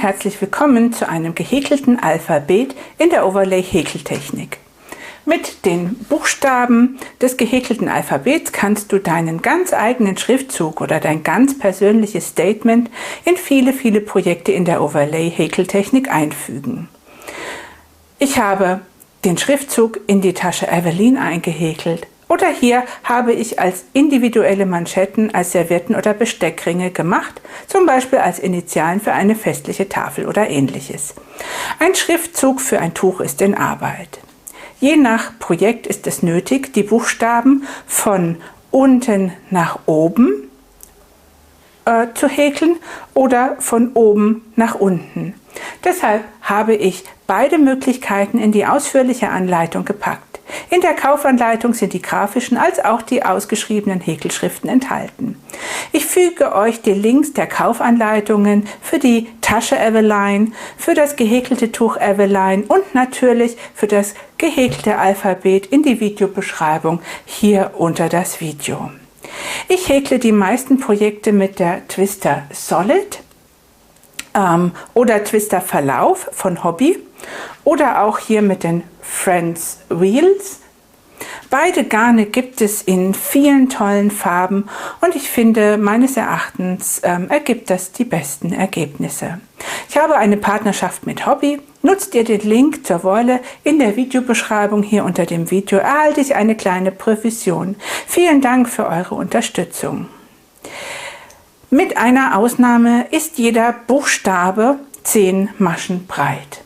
herzlich willkommen zu einem gehäkelten Alphabet in der Overlay-Häkeltechnik. Mit den Buchstaben des gehäkelten Alphabets kannst du deinen ganz eigenen Schriftzug oder dein ganz persönliches Statement in viele Projekte in der Overlay-Häkeltechnik einfügen. Ich habe den Schriftzug in die Tasche Evelyn eingehäkelt. Oder hier habe ich als individuelle Manschetten, als Servietten oder Besteckringe gemacht, zum Beispiel als Initialen für eine festliche Tafel oder ähnliches. Ein Schriftzug für ein Tuch ist in Arbeit. Je nach Projekt ist es nötig, die Buchstaben von unten nach oben zu häkeln oder von oben nach unten. Deshalb habe ich beide Möglichkeiten in die ausführliche Anleitung gepackt. In der Kaufanleitung sind die grafischen als auch die ausgeschriebenen Häkelschriften enthalten. Ich füge euch die Links der Kaufanleitungen für die Tasche Evelyn, für das gehäkelte Tuch Evelyn und natürlich für das gehäkelte Alphabet in die Videobeschreibung hier unter das Video. Ich häkle die meisten Projekte mit der Twister Solid oder Twister Verlauf von Hobby oder auch hier mit den Friends Wheels. Beide Garne gibt es in vielen tollen Farben und ich finde, meines Erachtens ergibt das die besten Ergebnisse. Ich habe eine Partnerschaft mit Hobby. Nutzt ihr den Link zur Wolle in der Videobeschreibung hier unter dem Video, erhalte ich eine kleine Provision. Vielen Dank für eure Unterstützung. Mit einer Ausnahme ist jeder Buchstabe 10 Maschen breit.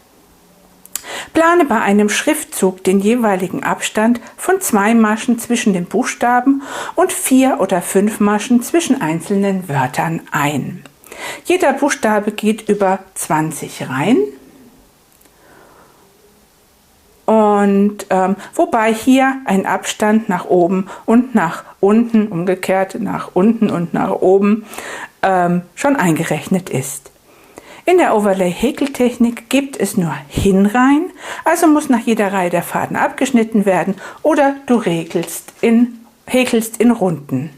Plane bei einem Schriftzug den jeweiligen Abstand von 2 Maschen zwischen den Buchstaben und 4 oder 5 Maschen zwischen einzelnen Wörtern ein. Jeder Buchstabe geht über 20 Reihen. Und wobei hier ein Abstand nach oben und nach unten, umgekehrt nach unten und nach oben, schon eingerechnet ist. In der Overlay-Häkeltechnik gibt es nur Hinreihen, also muss nach jeder Reihe der Faden abgeschnitten werden oder du häkelst in Runden.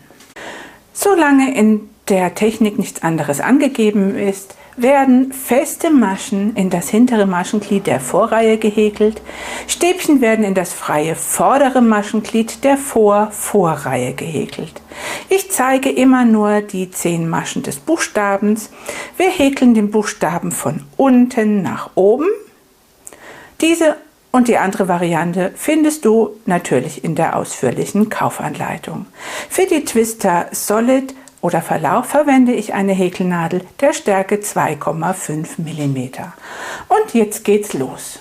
Solange in der Technik nichts anderes angegeben ist, werden feste Maschen in das hintere Maschenglied der Vorreihe gehäkelt, Stäbchen werden in das freie vordere Maschenglied der Vorreihe gehäkelt. Ich zeige immer nur die 10 Maschen des Buchstabens. Wir häkeln den Buchstaben von unten nach oben. Diese und die andere Variante findest du natürlich in der ausführlichen Kaufanleitung. Für die Twister Solid oder Verlauf verwende ich eine Häkelnadel der Stärke 2,5 mm. Und jetzt geht's los.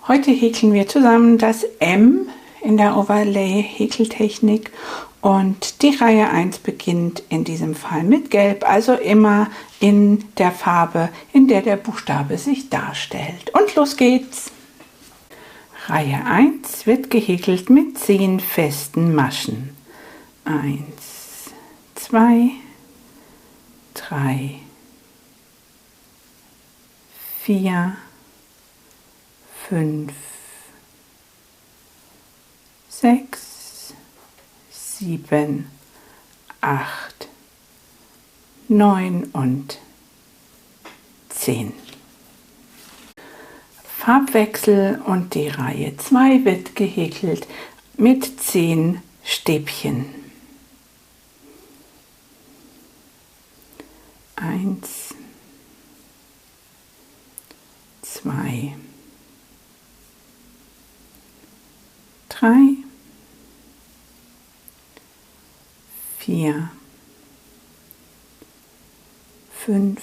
Heute häkeln wir zusammen das M in der Overlay-Häkeltechnik und die Reihe 1 beginnt in diesem Fall mit Gelb, also immer in der Farbe, in der der Buchstabe sich darstellt. Und los geht's! Reihe 1 wird gehäkelt mit 10 festen Maschen. 1, 2, 3, 4, 5, 6, 7, 8, 9 und 10. Farbwechsel und die Reihe 2 wird gehäkelt mit 10 Stäbchen. 1, 2, 3, 4, 5,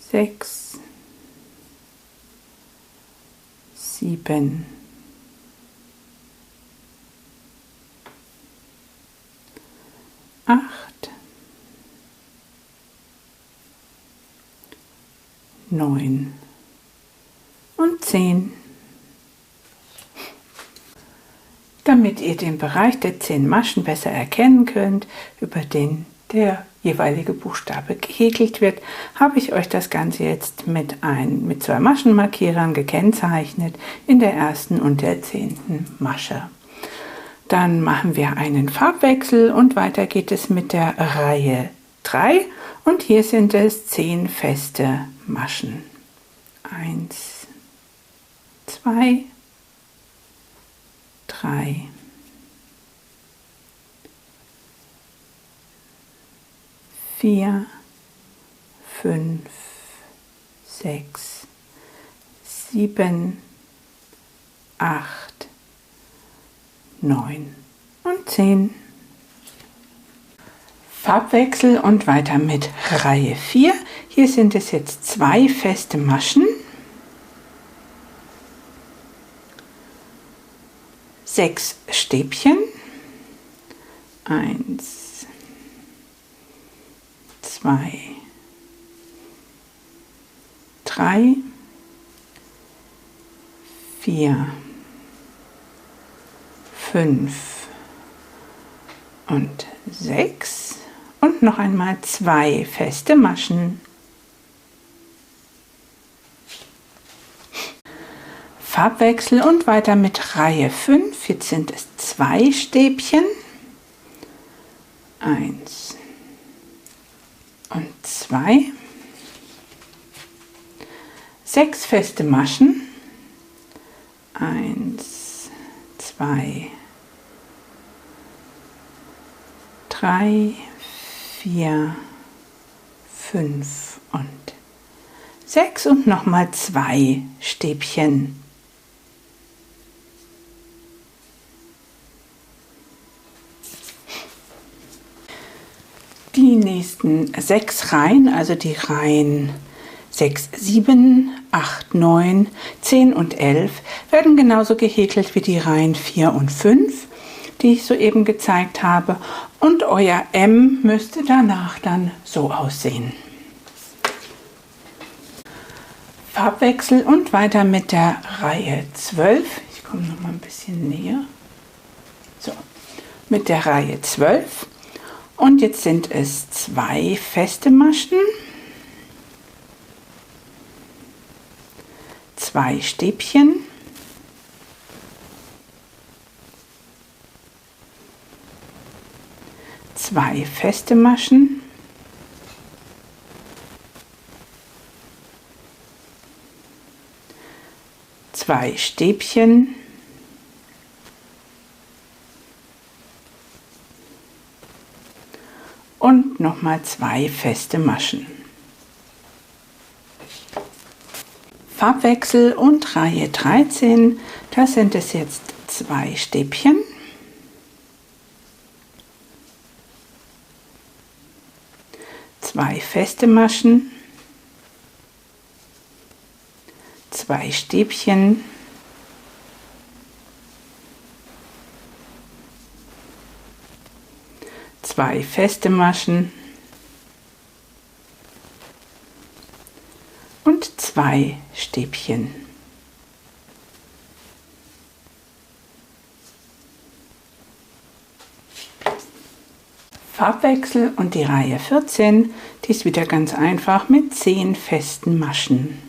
6, 7, 8, 9 und 10. Damit ihr den Bereich der 10 Maschen besser erkennen könnt, über den der jeweilige Buchstabe gehäkelt wird, habe ich euch das Ganze jetzt mit 2 Maschenmarkierern gekennzeichnet in der ersten und der 10. Masche. Dann machen wir einen Farbwechsel und weiter geht es mit der Reihe 3 und hier sind es 10 feste Maschen. 1, 2, 3, 4, 5, 6, 7, 8, 9 und 10. Farbwechsel und weiter mit Reihe 4. Hier sind es jetzt 2 feste Maschen, 6 Stäbchen, 1, 2, 3, 4, 5 und 6 und noch einmal 2 feste Maschen. Farbwechsel und weiter mit Reihe 5. Jetzt sind es 2 Stäbchen, 1 und 2, 6 feste Maschen, 1, 2, 3, 4, 5 und 6 und nochmal 2 Stäbchen. Die nächsten 6 Reihen, also die Reihen 6, 7, 8, 9, 10 und 11, werden genauso gehäkelt wie die Reihen 4 und 5, die ich soeben gezeigt habe. Und euer M müsste danach dann so aussehen. Farbwechsel und weiter mit der Reihe 12. Ich komme noch mal ein bisschen näher. So, mit der Reihe 12. Und jetzt sind es 2 feste Maschen, 2 Stäbchen, 2 feste Maschen, 2 Stäbchen, und nochmal 2 feste Maschen. Farbwechsel und Reihe 13, da sind es jetzt 2 Stäbchen, 2 feste Maschen, 2 Stäbchen, 2 feste Maschen und 2 Stäbchen. Farbwechsel und die Reihe 14, die ist wieder ganz einfach mit 10 festen Maschen.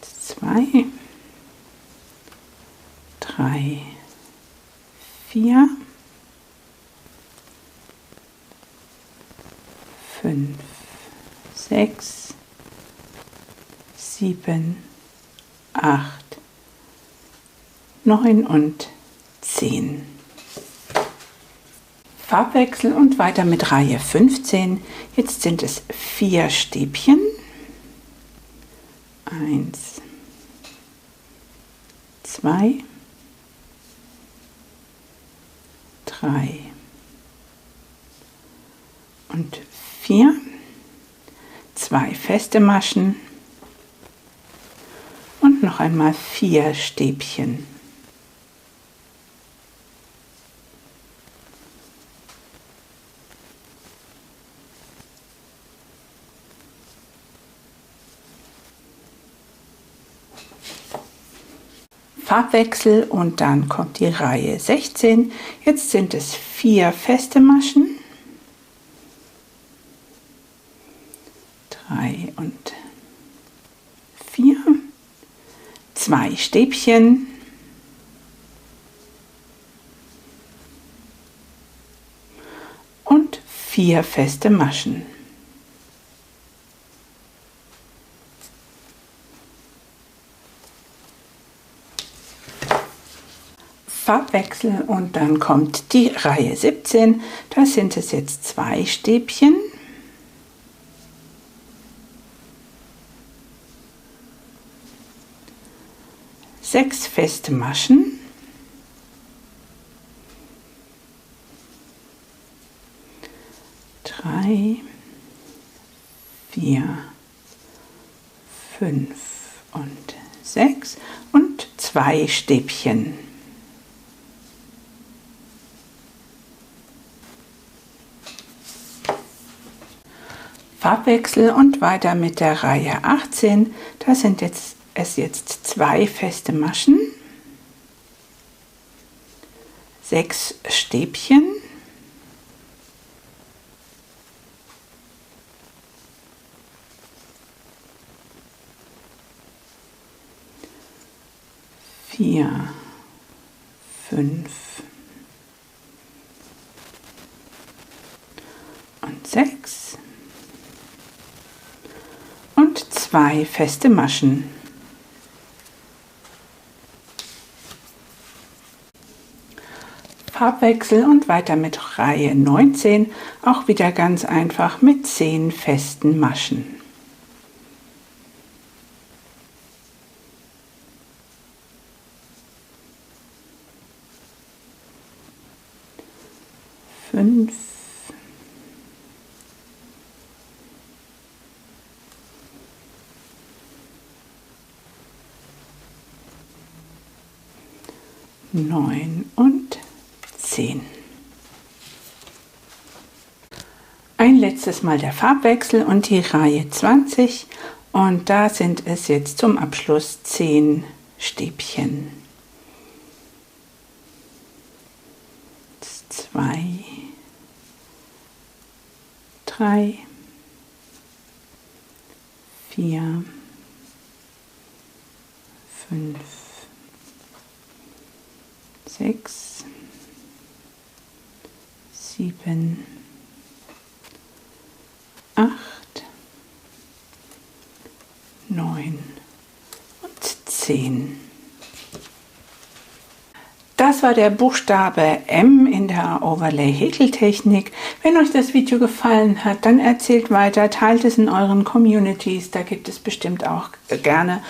2, 3, 4, 5, 6, 7, 8, 9 und 10. Farbwechsel und weiter mit Reihe 15. Jetzt sind es 4 Stäbchen. 1, 2, 3 und 4, 2 feste Maschen und noch einmal 4 Stäbchen. Farbwechsel und dann kommt die Reihe 16. Jetzt sind es 4 feste Maschen, 3 und 4, 2 Stäbchen, 4 feste Maschen. Farbwechsel und dann kommt die Reihe 17. Da sind es jetzt 2 Stäbchen. Sechs feste Maschen. Drei, 4, 5 und 6 und 2 Stäbchen. Farbwechsel und weiter mit der Reihe 18. Da sind jetzt 2 feste Maschen, 6 Stäbchen, vier, 5 und 6 und 2 feste Maschen. Farbwechsel und weiter mit Reihe 19, auch wieder ganz einfach mit 10 festen Maschen. Fünf, 9 und 10. Ein letztes Mal der Farbwechsel und die Reihe 20 und da sind es jetzt zum Abschluss 10 Stäbchen. 2, 3, 4, 5, 6, 7, 8, 9 und 10. Das war der Buchstabe M in der Overlay-Häkeltechnik. Wenn euch das Video gefallen hat, dann erzählt weiter, teilt es in euren Communities. Da gibt es bestimmt auch gerne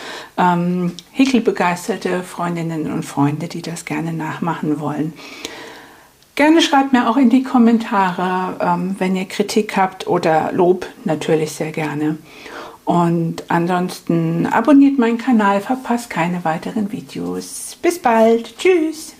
häkelbegeisterte Freundinnen und Freunde, die das gerne nachmachen wollen. Gerne schreibt mir auch in die Kommentare, wenn ihr Kritik habt oder Lob, natürlich sehr gerne. Und ansonsten abonniert meinen Kanal, verpasst keine weiteren Videos. Bis bald, tschüss!